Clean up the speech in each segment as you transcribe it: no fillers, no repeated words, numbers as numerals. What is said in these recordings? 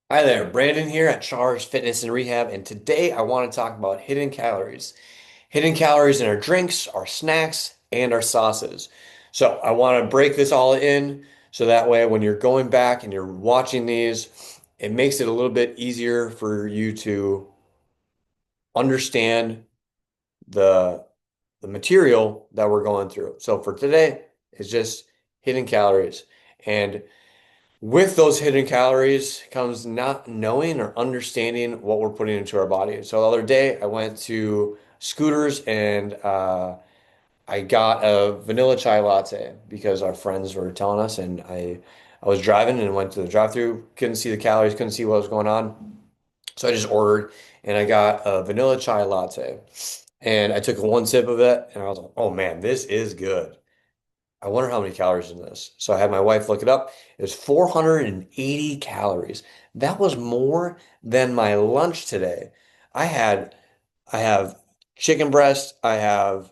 Hi there, Brandon here at Charles Fitness and Rehab, and today I want to talk about hidden calories. Hidden calories in our drinks, our snacks, and our sauces. So I want to break this all in so that way when you're going back and you're watching these, it makes it a little bit easier for you to understand the the material that we're going through. So for today, it's just hidden calories. And with those hidden calories comes not knowing or understanding what we're putting into our body. So the other day, I went to Scooters and I got a vanilla chai latte because our friends were telling us, and I was driving and went to the drive-through, couldn't see the calories, couldn't see what was going on, so I just ordered and I got a vanilla chai latte, and I took one sip of it, and I was like, oh man, this is good. I wonder how many calories in this. So I had my wife look it up. It was 480 calories. That was more than my lunch today. I had, I have chicken breast, I have,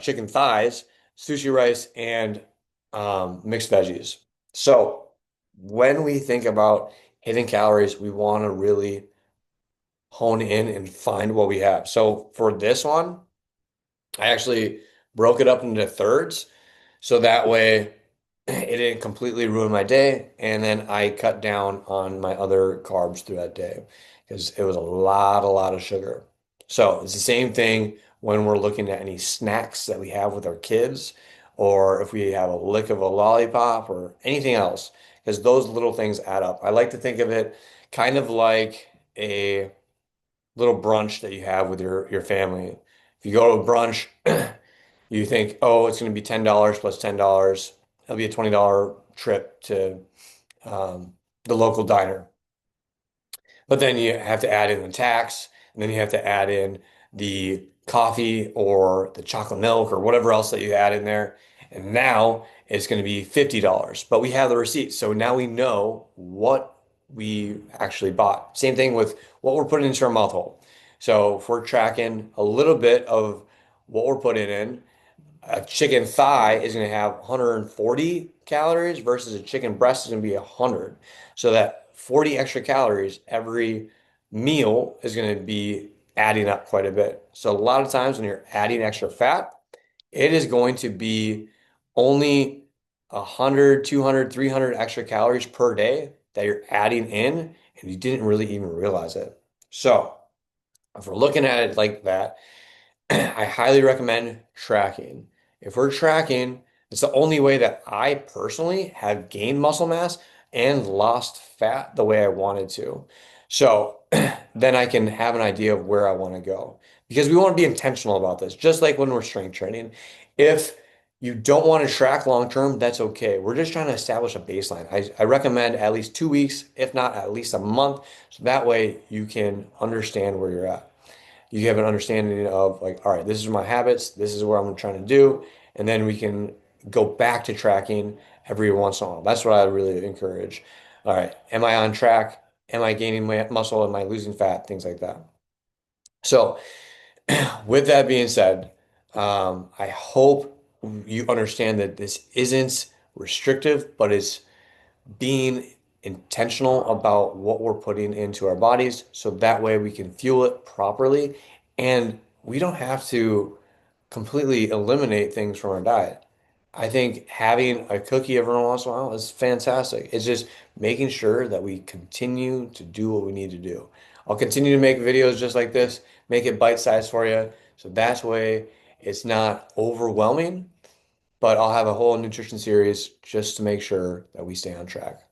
chicken thighs, sushi rice, and mixed veggies. So when we think about hitting calories, we want to really hone in and find what we have. So for this one, I actually broke it up into thirds. So that way it didn't completely ruin my day. And then I cut down on my other carbs through that day because it was a lot of sugar. So it's the same thing when we're looking at any snacks that we have with our kids, or if we have a lick of a lollipop or anything else, because those little things add up. I like to think of it kind of like a little brunch that you have with your family. If you go to a brunch, you think, oh, it's going to be $10 plus $10. It'll be a $20 trip to the local diner. But then you have to add in the tax, and then you have to add in the coffee or the chocolate milk or whatever else that you add in there. And now it's going to be $50. But we have the receipt. So now we know what we actually bought. Same thing with what we're putting into our mouth hole. So if we're tracking a little bit of what we're putting in, a chicken thigh is going to have 140 calories versus a chicken breast is going to be 100. So that 40 extra calories every meal is going to be adding up quite a bit. So a lot of times when you're adding extra fat, it is going to be only 100, 200, 300 extra calories per day that you're adding in, and you didn't really even realize it. So if we're looking at it like that, I highly recommend tracking. If we're tracking, it's the only way that I personally have gained muscle mass and lost fat the way I wanted to. So then I can have an idea of where I want to go. Because we want to be intentional about this, just like when we're strength training. If you don't want to track long term, that's okay. We're just trying to establish a baseline. I recommend at least 2 weeks, if not at least a month, so that way you can understand where you're at. You have an understanding of like, all right, this is my habits, this is what I'm trying to do, and then we can go back to tracking every once in a while. That's what I really encourage. All right, am I on track? Am I gaining muscle? Am I losing fat? Things like that. So, with that being said, I hope you understand that this isn't restrictive, but it's being intentional about what we're putting into our bodies so that way we can fuel it properly and we don't have to completely eliminate things from our diet. I think having a cookie every once in a while is fantastic. It's just making sure that we continue to do what we need to do. I'll continue to make videos just like this, make it bite-sized for you. So that's way it's not overwhelming, but I'll have a whole nutrition series just to make sure that we stay on track.